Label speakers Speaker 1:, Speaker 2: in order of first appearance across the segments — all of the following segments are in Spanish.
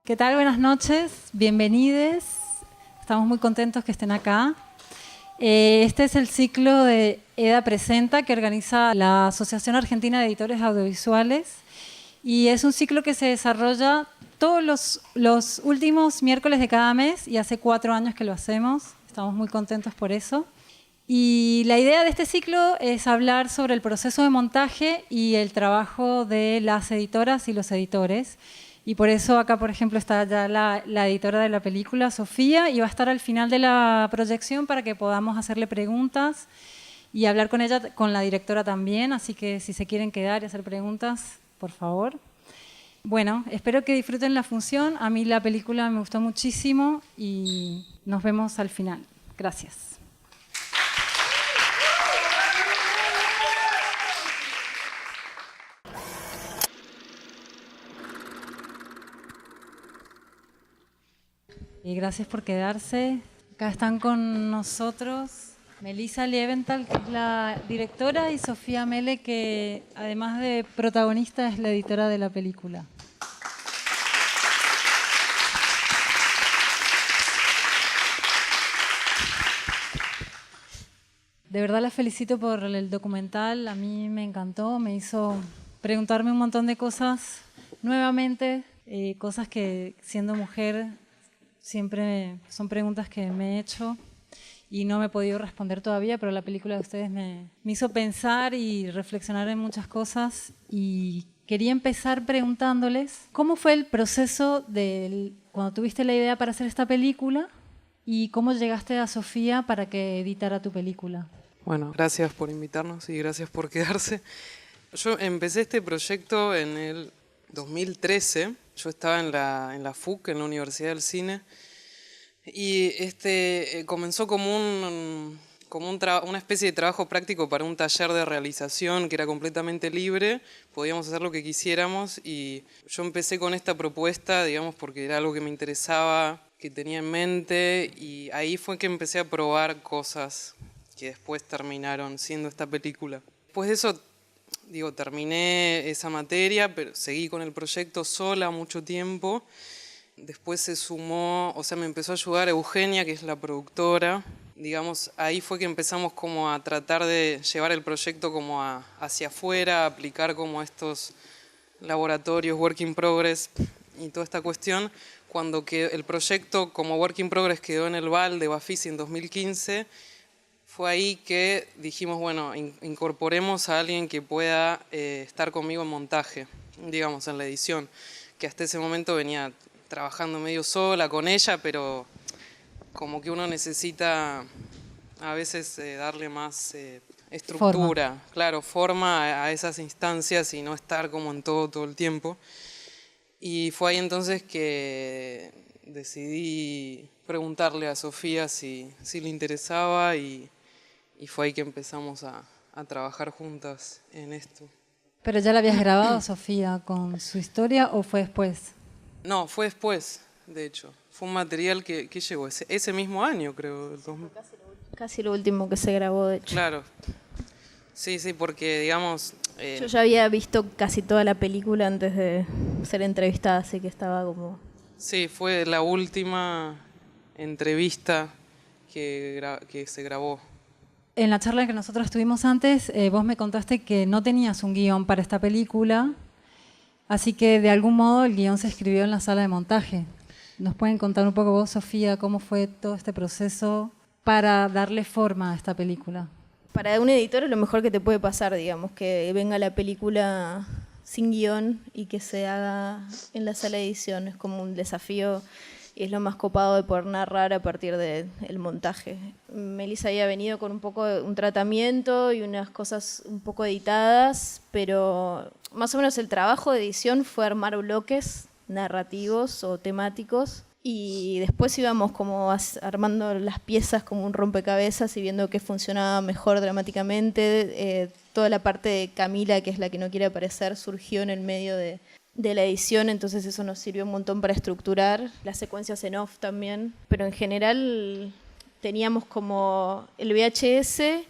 Speaker 1: ¿Qué tal? Buenas noches, bienvenidos. Estamos muy contentos que estén acá. Este es el ciclo de EDA Presenta que organiza la Asociación Argentina de Editores Audiovisuales y es un ciclo que se desarrolla todos los últimos miércoles de cada mes y hace 4 años que lo hacemos. Estamos muy contentos por eso. Y la idea de este ciclo es hablar sobre el proceso de montaje y el trabajo de las editoras y los editores. Y por eso acá, por ejemplo, está ya la editora de la película, Sofía, y va a estar al final de la proyección para que podamos hacerle preguntas y hablar con ella, con la directora también. Así que si se quieren quedar y hacer preguntas, por favor. Bueno, espero que disfruten la función. A mí la película me gustó muchísimo y nos vemos al final. Gracias. Y gracias por quedarse. Acá están con nosotros Melissa Liebenthal, que es la directora, y Sofía Mele, que además de protagonista es la editora de la película. De verdad las felicito por el documental, a mí me encantó, me hizo preguntarme un montón de cosas nuevamente, cosas que siendo mujer siempre son preguntas que me he hecho y no me he podido responder todavía, pero la película de ustedes me hizo pensar y reflexionar en muchas cosas y quería empezar preguntándoles cómo fue el proceso cuando tuviste la idea para hacer esta película y cómo llegaste a Sofía para que editara tu película.
Speaker 2: Bueno, gracias por invitarnos y gracias por quedarse. Yo empecé este proyecto en el 2013. Yo estaba en la FUC, en la Universidad del Cine, y comenzó como una especie de trabajo práctico para un taller de realización que era completamente libre, podíamos hacer lo que quisiéramos y yo empecé con esta propuesta, digamos, porque era algo que me interesaba, que tenía en mente, y ahí fue que empecé a probar cosas que después terminaron siendo esta película. Después de eso, terminé esa materia, pero seguí con el proyecto sola mucho tiempo. Después se sumó, me empezó a ayudar Eugenia, que es la productora. Digamos, ahí fue que empezamos como a tratar de llevar el proyecto como hacia afuera, aplicar como estos laboratorios, work in progress y toda esta cuestión. Cuando el proyecto como work in progress quedó en el VAL de Bafisi en 2015, fue ahí que dijimos, bueno, incorporemos a alguien que pueda estar conmigo en montaje, digamos, en la edición, que hasta ese momento venía trabajando medio sola con ella, pero como que uno necesita a veces darle más estructura, forma a esas instancias y no estar como en todo el tiempo. Y fue ahí entonces que decidí preguntarle a Sofía si le interesaba y fue ahí que empezamos a trabajar juntas en esto.
Speaker 1: ¿Pero ya la habías grabado, Sofía, con su historia o fue después?
Speaker 2: No, fue después, de hecho. Fue un material que llegó ese mismo año, creo.
Speaker 3: Casi lo último que se grabó, de hecho.
Speaker 2: Claro. Sí, porque, digamos...
Speaker 3: Yo ya había visto casi toda la película antes de ser entrevistada, así que estaba como...
Speaker 2: Sí, fue la última entrevista que se grabó.
Speaker 1: En la charla que nosotros tuvimos antes, vos me contaste que no tenías un guión para esta película, así que de algún modo el guión se escribió en la sala de montaje. ¿Nos pueden contar un poco vos, Sofía, cómo fue todo este proceso para darle forma a esta película?
Speaker 3: Para un editor es lo mejor que te puede pasar, digamos, que venga la película sin guión y que se haga en la sala de edición. Es como un desafío y es lo más copado de poder narrar a partir del montaje. Melissa había venido con un poco de un tratamiento y unas cosas un poco editadas, pero más o menos el trabajo de edición fue armar bloques narrativos o temáticos y después íbamos como armando las piezas como un rompecabezas y viendo qué funcionaba mejor dramáticamente. Toda la parte de Camila, que es la que no quiere aparecer, surgió en el medio de la edición, entonces eso nos sirvió un montón para estructurar las secuencias en off también, pero en general teníamos como el VHS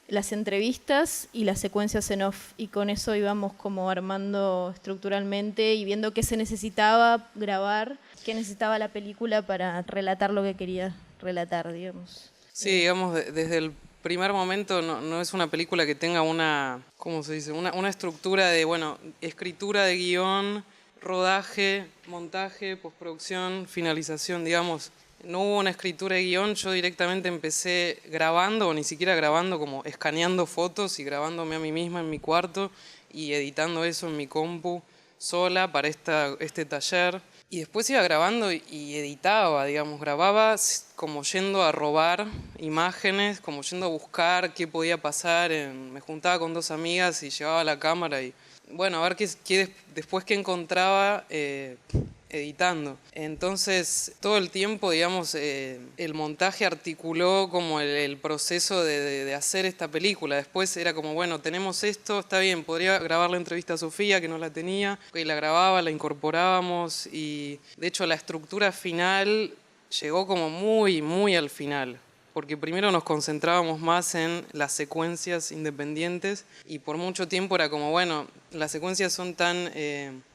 Speaker 3: las entrevistas y las secuencias en off, y con eso íbamos como armando estructuralmente y viendo qué se necesitaba grabar, qué necesitaba la película para relatar lo que quería relatar, digamos.
Speaker 2: Sí, digamos, desde el primer momento no es una película que tenga una, ¿cómo se dice? Una estructura de, bueno, escritura de guión, rodaje, montaje, postproducción, finalización, digamos. No hubo una escritura de guión, yo directamente empecé grabando, o ni siquiera grabando, como escaneando fotos y grabándome a mí misma en mi cuarto y editando eso en mi compu sola para este taller. Y después iba grabando y editaba, digamos, grababa como yendo a robar imágenes, como yendo a buscar qué podía pasar. Me juntaba con 2 amigas y llevaba la cámara y, bueno, a ver después qué encontraba editando. Entonces, todo el tiempo, digamos, el montaje articuló como el proceso de hacer esta película. Después era como, bueno, tenemos esto, está bien, podría grabar la entrevista a Sofía, que no la tenía, y la grababa, la incorporábamos, y de hecho la estructura final llegó como muy, muy al final. Porque primero nos concentrábamos más en las secuencias independientes y por mucho tiempo era como, bueno, las secuencias son tan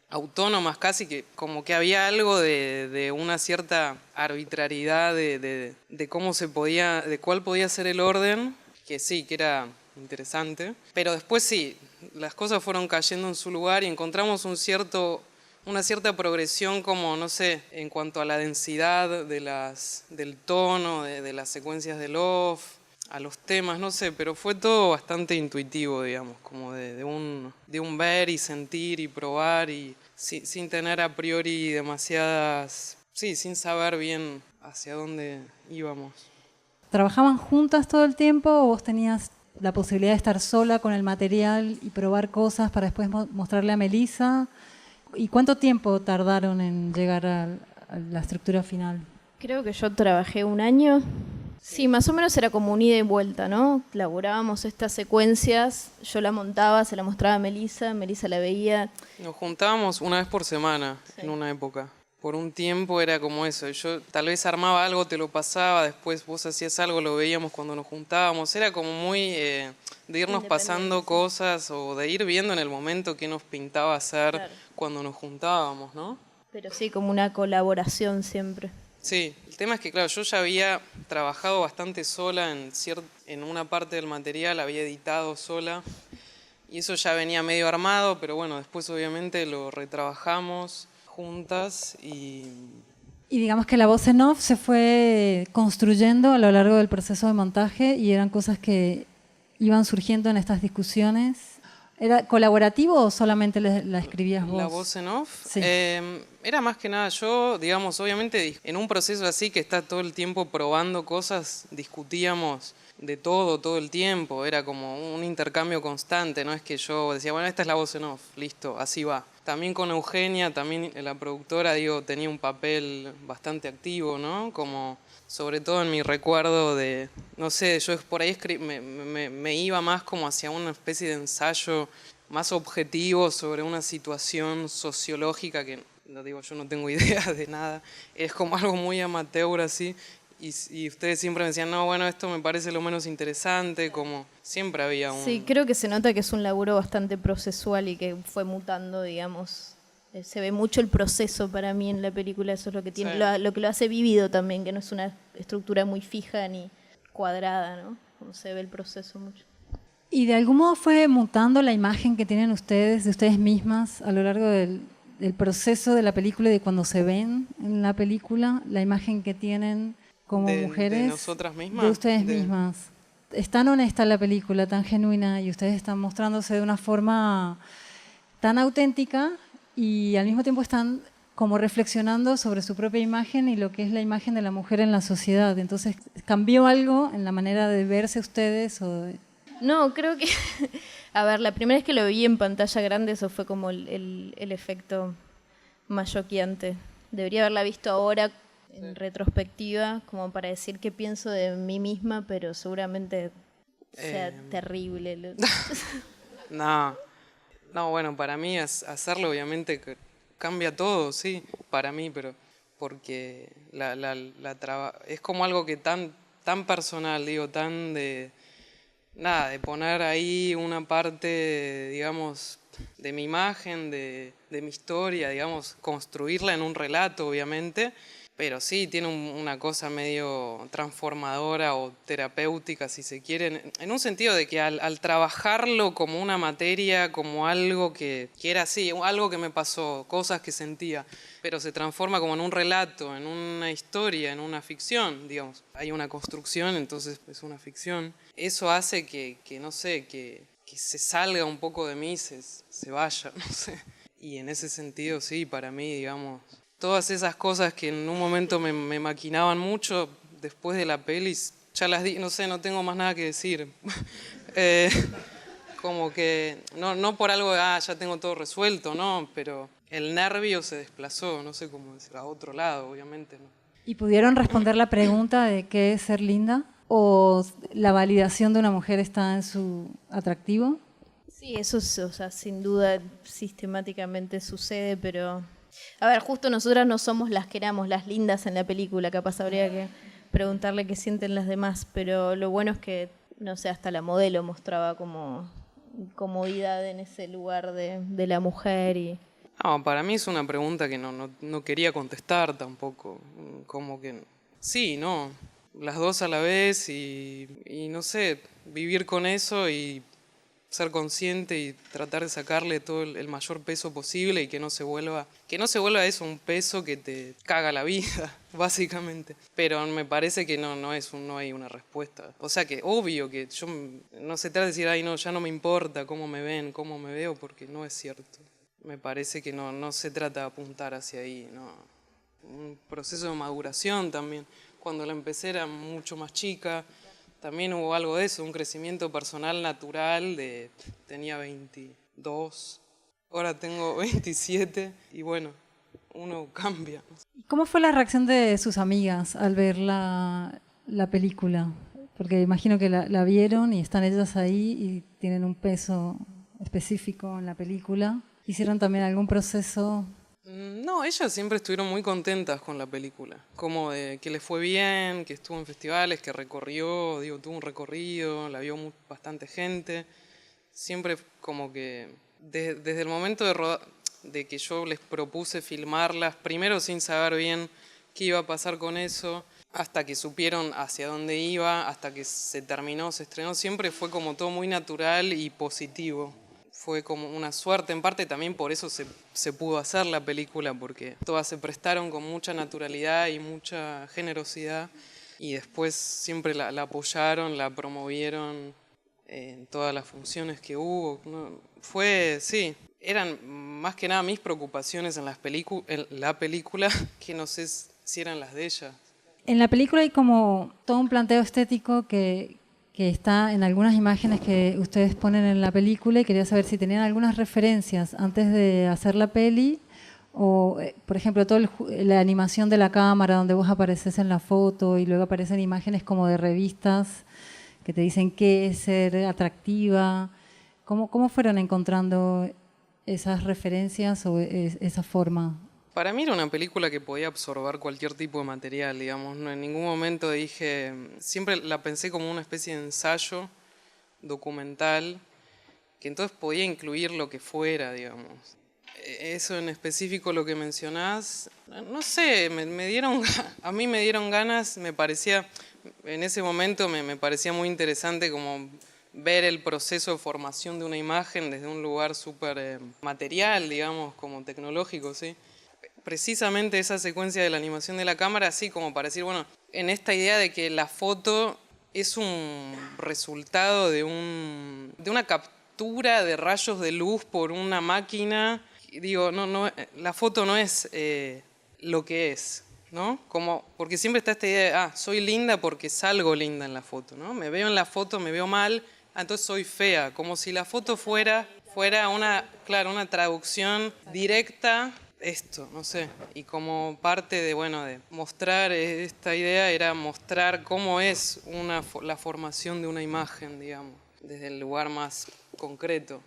Speaker 2: autónomas casi que como que había algo de una cierta arbitrariedad de cómo de cuál podía ser el orden, que sí, que era interesante. Pero después sí, las cosas fueron cayendo en su lugar y encontramos una cierta progresión como, no sé, en cuanto a la densidad del tono, de las secuencias del off, a los temas, no sé, pero fue todo bastante intuitivo, digamos, como de un ver y sentir y probar y sin tener a priori sin saber bien hacia dónde íbamos.
Speaker 1: ¿Trabajaban juntas todo el tiempo o vos tenías la posibilidad de estar sola con el material y probar cosas para después mostrarle a Melissa? ¿Y cuánto tiempo tardaron en llegar a la estructura final?
Speaker 3: Creo que yo trabajé 1 año. Sí, más o menos era como un ida y vuelta, ¿no? Laburábamos estas secuencias, yo la montaba, se la mostraba a Melissa, Melissa la veía.
Speaker 2: Nos juntábamos una vez por semana
Speaker 3: Sí.
Speaker 2: en una época. Por un tiempo era como eso. Yo tal vez armaba algo, te lo pasaba, después vos hacías algo, lo veíamos cuando nos juntábamos. Era como muy de irnos pasando cosas o de ir viendo en el momento qué nos pintaba hacer
Speaker 3: Claro.
Speaker 2: cuando nos juntábamos, ¿no?
Speaker 3: Pero sí, como una colaboración siempre.
Speaker 2: Sí, el tema es que, claro, yo ya había trabajado bastante sola en una parte del material, había editado sola y eso ya venía medio armado, pero bueno, después obviamente lo retrabajamos juntas y...
Speaker 1: Y digamos que la voz en off se fue construyendo a lo largo del proceso de montaje y eran cosas que iban surgiendo en estas discusiones. ¿Era colaborativo o solamente la escribías vos?
Speaker 2: La voz en off.
Speaker 1: Sí.
Speaker 2: Era más que nada yo, digamos, obviamente en un proceso así que está todo el tiempo probando cosas, discutíamos de todo el tiempo, era como un intercambio constante, no es que yo decía, bueno, esta es la voz en off, listo, así va. También con Eugenia, también la productora, digo, tenía un papel bastante activo, ¿no? Como sobre todo en mi recuerdo de, no sé, yo por ahí me iba más como hacia una especie de ensayo más objetivo sobre una situación sociológica que, no digo, yo no tengo idea de nada, es como algo muy amateur así, y ustedes siempre me decían, no, bueno, esto me parece lo menos interesante, como siempre había un...
Speaker 3: Sí, creo que se nota que es un laburo bastante procesual y que fue mutando, digamos. Se ve mucho el proceso para mí en la película, eso es lo que tiene,
Speaker 2: Sí.
Speaker 3: lo que lo hace vívido también, que no es una estructura muy fija ni cuadrada, ¿no? Como se ve el proceso mucho.
Speaker 1: ¿Y de algún modo fue mutando la imagen que tienen ustedes, de ustedes mismas, a lo largo del proceso de la película y de cuando se ven en la película, la imagen que tienen como mujeres?
Speaker 2: ¿De nosotras mismas?
Speaker 1: De ustedes mismas. Es tan honesta la película, tan genuina, y ustedes están mostrándose de una forma tan auténtica y al mismo tiempo están como reflexionando sobre su propia imagen y lo que es la imagen de la mujer en la sociedad. Entonces, ¿cambió algo en la manera de verse ustedes?
Speaker 3: No, creo que... A ver, la primera vez que lo vi en pantalla grande, eso fue como el efecto más choqueante. Debería haberla visto ahora en retrospectiva, como para decir qué pienso de mí misma, pero seguramente sea terrible.
Speaker 2: No, bueno, para mí hacerlo obviamente que cambia todo, sí, para mí, pero porque es como algo que tan personal, digo, tan nada, de poner ahí una parte, digamos, de mi imagen, de mi historia, digamos, construirla en un relato, obviamente, pero sí tiene una cosa medio transformadora o terapéutica, si se quiere, en un sentido de que al trabajarlo como una materia, como algo que era así, algo que me pasó, cosas que sentía, pero se transforma como en un relato, en una historia, en una ficción, digamos. Hay una construcción, entonces es una ficción. Eso hace que no sé, que se salga un poco de mí, se vaya, no sé. Y en ese sentido, sí, para mí, digamos, todas esas cosas que en un momento me maquinaban mucho, después de la peli, ya las di, no sé, no tengo más nada que decir. Como que, no por algo de, ya tengo todo resuelto, no, pero el nervio se desplazó, no sé cómo decir, a otro lado, obviamente, ¿no?
Speaker 1: ¿Y pudieron responder la pregunta de qué es ser linda? ¿O la validación de una mujer está en su atractivo?
Speaker 3: Sí, eso es, o sea, sin duda sistemáticamente sucede, pero... A ver, justo nosotras no somos las que éramos las lindas en la película, capaz habría que preguntarle qué sienten las demás, pero lo bueno es que, no sé, hasta la modelo mostraba como comodidad en ese lugar de la mujer y...
Speaker 2: No, para mí es una pregunta que no quería contestar tampoco, como que sí, no, las dos a la vez y no sé, vivir con eso y ser consciente y tratar de sacarle todo el mayor peso posible y que no se vuelva eso un peso que te caga la vida, básicamente. Pero me parece que no hay una respuesta. O sea que obvio que yo no se trata de decir, ay no, ya no me importa cómo me ven, cómo me veo, porque no es cierto. Me parece que no se trata de apuntar hacia ahí, no. Un proceso de maduración también. Cuando la empecé era mucho más chica. También hubo algo de eso, un crecimiento personal natural, tenía 22, ahora tengo 27 y bueno, uno cambia.
Speaker 1: ¿Cómo fue la reacción de sus amigas al ver la película? Porque imagino que la vieron y están ellas ahí y tienen un peso específico en la película. ¿Hicieron también algún proceso?
Speaker 2: No, ellas siempre estuvieron muy contentas con la película, como de que les fue bien, que estuvo en festivales, que recorrió, tuvo un recorrido, la vio bastante gente. Siempre como que desde el momento de que yo les propuse filmarlas, primero sin saber bien qué iba a pasar con eso, hasta que supieron hacia dónde iba, hasta que se terminó, se estrenó, siempre fue como todo muy natural y positivo. Fue como una suerte, en parte también por eso se pudo hacer la película, porque todas se prestaron con mucha naturalidad y mucha generosidad y después siempre la apoyaron, la promovieron en todas las funciones que hubo. Sí, eran más que nada mis preocupaciones en la película que no sé si eran las de ella.
Speaker 1: En la película hay como todo un planteo estético que está en algunas imágenes que ustedes ponen en la película y quería saber si tenían algunas referencias antes de hacer la peli o, por ejemplo, toda la animación de la cámara donde vos apareces en la foto y luego aparecen imágenes como de revistas que te dicen qué es ser atractiva. ¿Cómo fueron encontrando esas referencias o esa forma?
Speaker 2: Para mí era una película que podía absorber cualquier tipo de material, digamos. No, en ningún momento dije... Siempre la pensé como una especie de ensayo documental que entonces podía incluir lo que fuera, digamos. Eso en específico, lo que mencionás, no sé, a mí me dieron ganas, me parecía... En ese momento me parecía muy interesante como ver el proceso de formación de una imagen desde un lugar súper material, digamos, como tecnológico, ¿sí? Precisamente esa secuencia de la animación de la cámara, así como para decir, bueno, en esta idea de que la foto es un resultado de una captura de rayos de luz por una máquina. Digo, la foto no es lo que es, ¿no? Porque siempre está esta idea de, soy linda porque salgo linda en la foto, ¿no? Me veo en la foto, me veo mal, entonces soy fea, como si la foto fuera una traducción directa. Esto, no sé, y como parte de mostrar esta idea era mostrar cómo es la formación de una imagen, digamos, desde el lugar más concreto.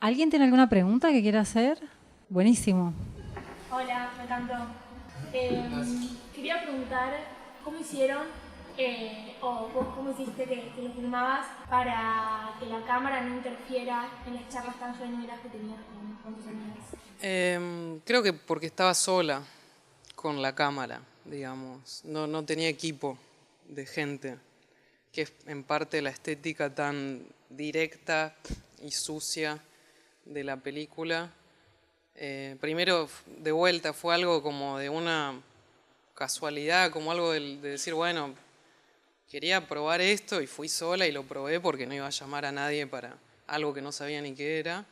Speaker 1: ¿Alguien tiene alguna pregunta que quiera hacer? Buenísimo.
Speaker 4: Hola, me encantó. Quería preguntar cómo hicieron o vos cómo hiciste que lo filmabas para que la cámara no interfiera en las charlas tan genuinas que tenías con tus amigos.
Speaker 2: Creo que porque estaba sola con la cámara, digamos. No tenía equipo de gente, que es en parte la estética tan directa y sucia de la película. Primero, de vuelta, fue algo como de una casualidad, como algo de decir, bueno, quería probar esto y fui sola y lo probé porque no iba a llamar a nadie para algo que no sabía ni qué era.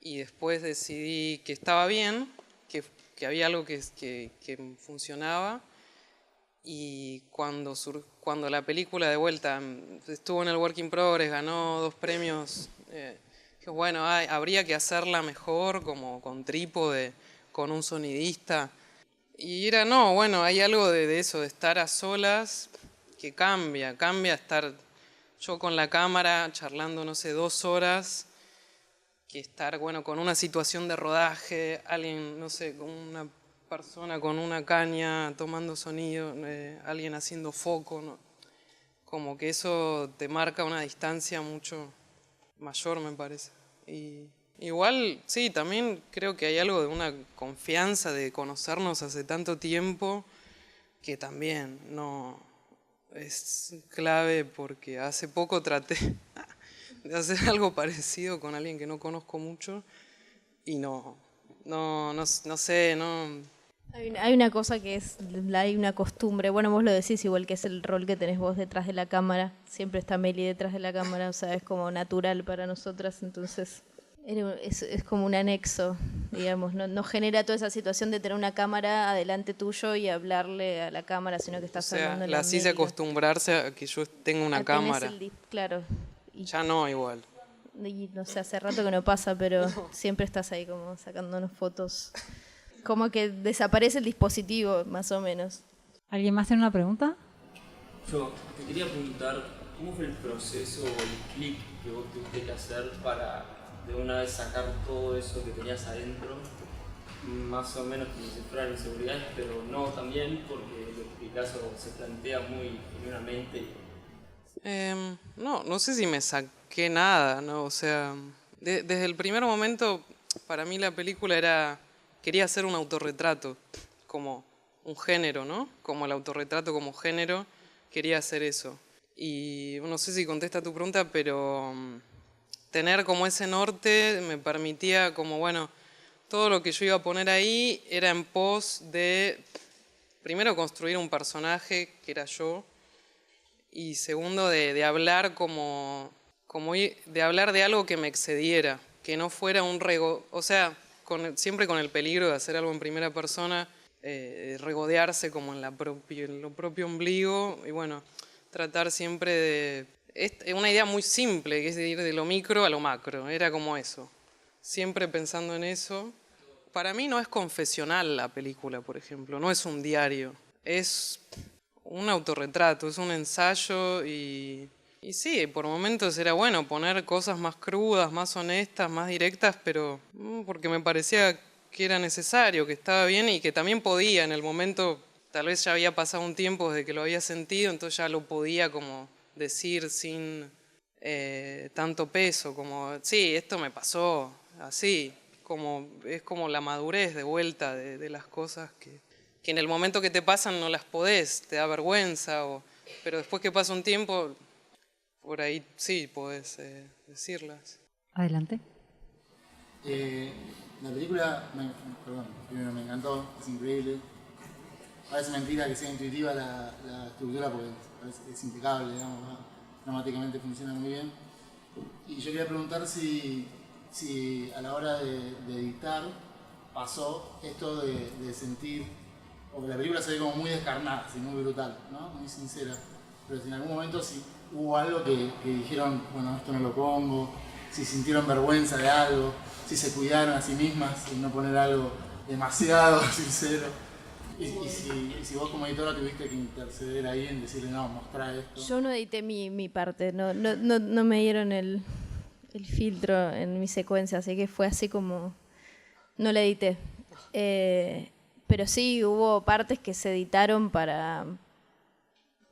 Speaker 2: Y después decidí que estaba bien, que había algo que funcionaba. Y cuando la película de vuelta estuvo en el Work in Progress, ganó 2 premios, que bueno, habría que hacerla mejor, como con trípode, con un sonidista. Y era, no, bueno, hay algo de eso, de estar a solas, que cambia estar yo con la cámara charlando, no sé, 2 horas, que estar, bueno, con una situación de rodaje, alguien, no sé, con una persona con una caña tomando sonido, alguien haciendo foco, ¿no? Como que eso te marca una distancia mucho mayor, me parece. Y igual, sí, también creo que hay algo de una confianza de conocernos hace tanto tiempo que también no es clave, porque hace poco traté de hacer algo parecido con alguien que no conozco mucho y no sé, no.
Speaker 3: Hay una cosa que hay una costumbre, bueno, vos lo decís igual, que es el rol que tenés vos detrás de la cámara, siempre está Meli detrás de la cámara, o sea, es como natural para nosotras, entonces es como un anexo, digamos, no genera toda esa situación de tener una cámara adelante tuyo y hablarle a la cámara, sino que estás hablando en la
Speaker 2: La hice acostumbrarse a que yo tenga una cámara.
Speaker 3: Claro.
Speaker 2: Ya no igual.
Speaker 3: Y no sé, hace rato que no pasa, pero siempre estás ahí como sacándonos fotos. Como que desaparece el dispositivo, más o menos.
Speaker 1: ¿Alguien más tiene una pregunta?
Speaker 5: Yo te quería preguntar, ¿cómo fue el proceso o el clic que vos tuviste que hacer para de una vez sacar todo eso que tenías adentro? Más o menos como si fueran inseguridades, pero no también, porque el caso se plantea muy genuinamente.
Speaker 2: No sé si me saqué nada, ¿no? O sea, desde el primer momento, para mí la película quería hacer un autorretrato, como un género, ¿no? Como el autorretrato como género, quería hacer eso. Y no sé si contesta tu pregunta, pero tener como ese norte me permitía como, bueno, todo lo que yo iba a poner ahí era en pos de, primero, construir un personaje que era yo, y segundo, de hablar de hablar de algo que me excediera, que no fuera un o sea, siempre con el peligro de hacer algo en primera persona, regodearse como en lo propio ombligo, y bueno, tratar siempre de... Es una idea muy simple, que es de ir de lo micro a lo macro, era como eso, siempre pensando en eso. Para mí no es confesional la película, por ejemplo, no es un diario, es un autorretrato, es un ensayo y sí, por momentos era bueno poner cosas más crudas, más honestas, más directas, pero porque me parecía que era necesario, que estaba bien y que también podía en el momento, tal vez ya había pasado un tiempo desde que lo había sentido, entonces ya lo podía como decir sin tanto peso, como, sí, esto me pasó así, es como la madurez de vuelta de las cosas que en el momento que te pasan no las podés, te da vergüenza, pero después que pasa un tiempo, por ahí sí podés decirlas.
Speaker 1: Adelante.
Speaker 6: La película, primero me encantó, es increíble. Parece mentira que sea intuitiva la estructura porque es impecable, digamos, ¿no? Dramáticamente funciona muy bien. Y yo quería preguntar si a la hora de editar pasó esto de sentir, porque la película se ve como muy descarnada, así, muy brutal, ¿no? Muy sincera. Pero si en algún momento si hubo algo que dijeron, bueno, esto no lo pongo, si sintieron vergüenza de algo, si se cuidaron a sí mismas y no poner algo demasiado sincero. Y si vos como editora tuviste que interceder ahí en decirle, no, mostrá esto.
Speaker 3: Yo no edité mi parte, no me dieron el filtro en mi secuencia, así que fue así como... No la edité. Pero sí hubo partes que se editaron para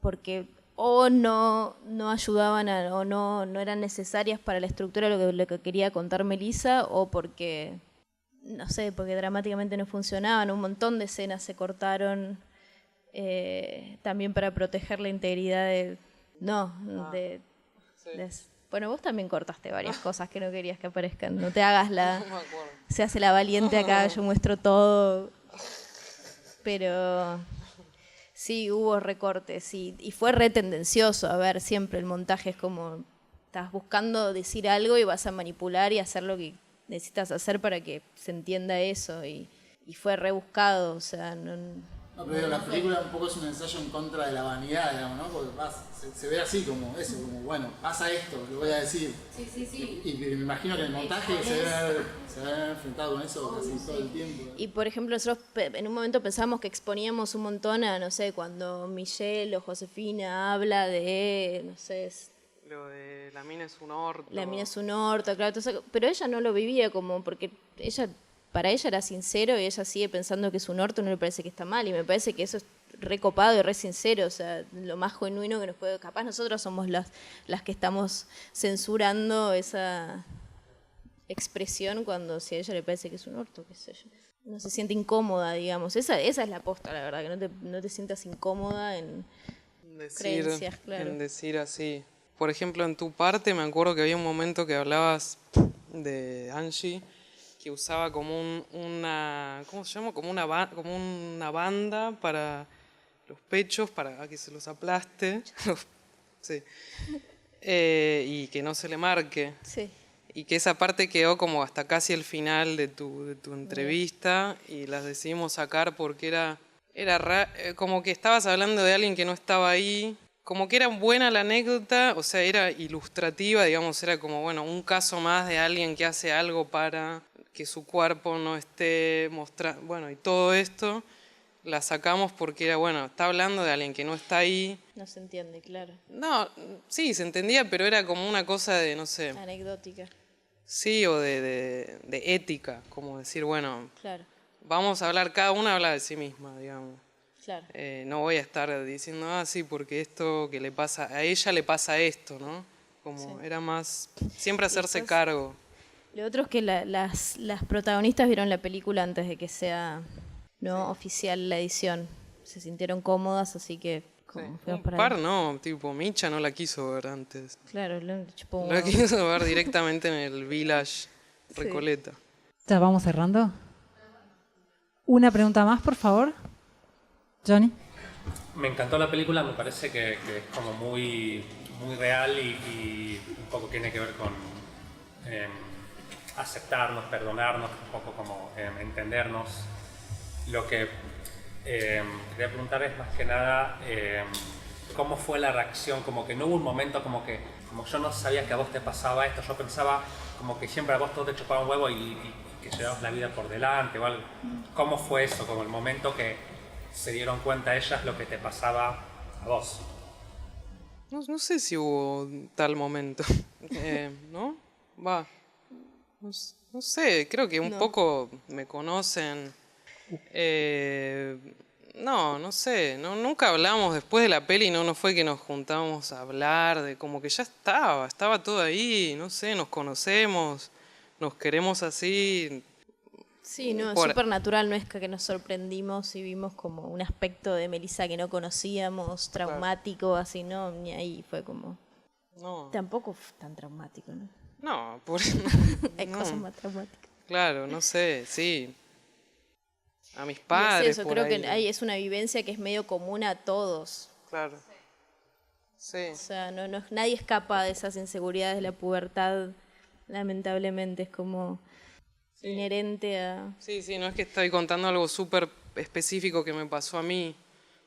Speaker 3: porque o no ayudaban o no eran necesarias para la estructura de lo que quería contar Melissa, o porque, no sé, porque dramáticamente no funcionaban. Un montón de escenas se cortaron también para proteger la integridad bueno, vos también cortaste varias cosas que no querías que aparezcan. No te hagas
Speaker 2: No me acuerdo.
Speaker 3: se hace la valiente acá, yo muestro todo. Pero sí, hubo recortes y fue re tendencioso. A ver, siempre el montaje es como, estás buscando decir algo y vas a manipular y hacer lo que necesitas hacer para que se entienda eso. Y fue rebuscado, o sea,
Speaker 6: No, pero la película un poco es un ensayo en contra de la vanidad, digamos, ¿no? Porque se ve así como eso, como bueno, pasa esto, lo voy a decir.
Speaker 4: Sí.
Speaker 6: Y me imagino que el montaje se debe haber enfrentado con eso casi todo el tiempo.
Speaker 3: Y por ejemplo, nosotros en un momento pensábamos que exponíamos un montón a, no sé, cuando Michelle o Josefina habla de, no sé,
Speaker 2: Lo de la mina es un orto.
Speaker 3: la mina es un orto, claro, pero ella no lo vivía como, porque para ella era sincero y ella sigue pensando que es un orto, no le parece que está mal, y me parece que eso es recopado y re sincero, o sea, lo más genuino que nos puede, capaz nosotros somos las que estamos censurando esa expresión cuando si a ella le parece que es un orto, qué sé yo. No se siente incómoda, digamos, esa es la posta, la verdad, que no te sientas incómoda en creencias, claro.
Speaker 2: En decir así. Por ejemplo, en tu parte me acuerdo que había un momento que hablabas de Angie, que usaba como una, ¿cómo se llama? Como una banda para los pechos, para que se los aplaste. Sí. Y que no se le marque.
Speaker 3: Sí.
Speaker 2: Y que esa parte quedó como hasta casi el final de tu entrevista, y las decidimos sacar porque era como que estabas hablando de alguien que no estaba ahí. Como que era buena la anécdota, o sea, era ilustrativa, digamos, era como, bueno, un caso más de alguien que hace algo para que su cuerpo no esté mostrando, bueno, y todo esto la sacamos porque era, bueno, está hablando de alguien que no está ahí.
Speaker 3: No se entiende, claro.
Speaker 2: No, sí, se entendía, pero era como una cosa de, no sé.
Speaker 3: Anecdótica.
Speaker 2: Sí, o de ética, como decir, bueno,
Speaker 3: Claro,
Speaker 2: vamos a hablar, cada una habla de sí misma, digamos.
Speaker 3: claro.
Speaker 2: No voy a estar diciendo, sí, porque esto que le pasa, a ella le pasa esto, ¿no? Como
Speaker 3: Sí.
Speaker 2: era más, siempre hacerse
Speaker 3: después,
Speaker 2: cargo.
Speaker 3: Lo otro es que las protagonistas vieron la película antes de que sea oficial la edición. Se sintieron cómodas, así que como fuimos
Speaker 2: Un
Speaker 3: para
Speaker 2: par
Speaker 3: ahí.
Speaker 2: no, tipo, Micha no la quiso ver antes.
Speaker 3: Claro, lo chupó un
Speaker 2: La
Speaker 3: huevo.
Speaker 2: quiso ver directamente en el Village Recoleta.
Speaker 1: Ya vamos cerrando. Una pregunta más, por favor. Johnny.
Speaker 7: Me encantó la película, me parece que es como muy, muy real y un poco tiene que ver con aceptarnos, perdonarnos, un poco como entendernos. Lo que quería preguntar es más que nada cómo fue la reacción, como que no hubo un momento como yo no sabía que a vos te pasaba esto, yo pensaba como que siempre a vos todo te chupaba un huevo y que llevabas la vida por delante o algo. ¿Cómo fue eso? Como el momento que se dieron cuenta ellas lo que te pasaba a vos.
Speaker 2: No sé si hubo tal momento, ¿no? Va. No sé, creo que un poco me conocen. No sé, nunca hablamos después de la peli, no fue que nos juntamos a hablar, de como que ya estaba todo ahí, no sé, nos conocemos, nos queremos así.
Speaker 3: Sí, no, es súper natural, no es que nos sorprendimos y vimos como un aspecto de Melissa que no conocíamos, traumático, así, no, ni ahí fue como...
Speaker 2: No.
Speaker 3: Tampoco fue tan traumático, ¿no?
Speaker 2: No,
Speaker 3: Hay cosas más traumáticas.
Speaker 2: Claro, no sé, sí. A mis
Speaker 3: Y
Speaker 2: padres.
Speaker 3: es eso,
Speaker 2: por
Speaker 3: creo
Speaker 2: ahí.
Speaker 3: que es una vivencia que es medio común a todos.
Speaker 2: Claro. Sí.
Speaker 3: O sea, nadie escapa de esas inseguridades de la pubertad, lamentablemente, es como inherente a...
Speaker 2: Sí, no es que estoy contando algo súper específico que me pasó a mí,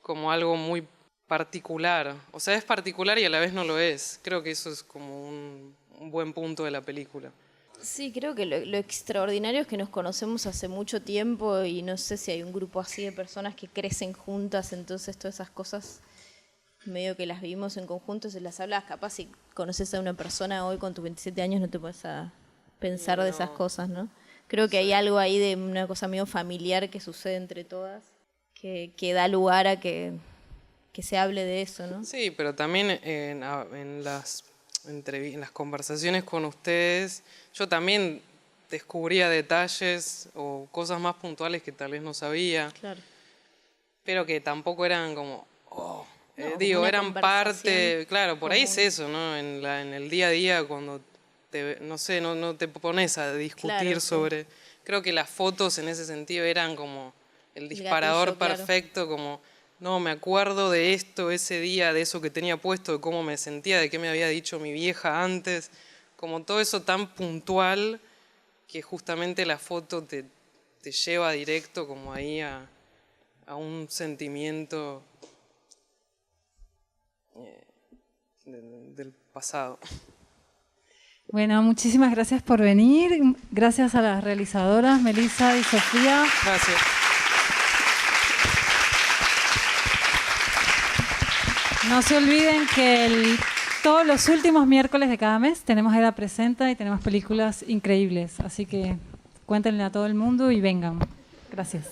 Speaker 2: como algo muy particular. O sea, es particular y a la vez no lo es. Creo que eso es como un buen punto de la película.
Speaker 3: Sí, creo que lo extraordinario es que nos conocemos hace mucho tiempo y no sé si hay un grupo así de personas que crecen juntas, entonces todas esas cosas medio que las vivimos en conjunto, se las hablas, capaz si conoces a una persona hoy con tus 27 años no te puedes pensar de esas cosas, ¿no? Creo que hay algo ahí de una cosa medio familiar que sucede entre todas, que da lugar a que que se hable de eso, ¿no?
Speaker 2: Sí, pero también en las conversaciones con ustedes, yo también descubría detalles o cosas más puntuales que tal vez no sabía,
Speaker 3: Claro.
Speaker 2: pero que tampoco eran como,
Speaker 3: No,
Speaker 2: digo,
Speaker 3: una
Speaker 2: eran parte,
Speaker 3: conversación
Speaker 2: claro, por ahí
Speaker 3: como-
Speaker 2: es eso, ¿no? En el día a día, cuando no sé, no te pones a discutir
Speaker 3: Claro, sí.
Speaker 2: sobre. Creo que las fotos en ese sentido eran como el disparador
Speaker 3: gatillo, claro.
Speaker 2: perfecto, como, no, me acuerdo de esto ese día, de eso que tenía puesto, de cómo me sentía, de qué me había dicho mi vieja antes, como todo eso tan puntual que justamente la foto te lleva directo como ahí a un sentimiento del pasado.
Speaker 1: Bueno, muchísimas gracias por venir. Gracias a las realizadoras, Melissa y Sofía.
Speaker 2: Gracias.
Speaker 1: No se olviden que todos los últimos miércoles de cada mes tenemos EDA Presenta y tenemos películas increíbles. Así que cuéntenle a todo el mundo y vengan. Gracias.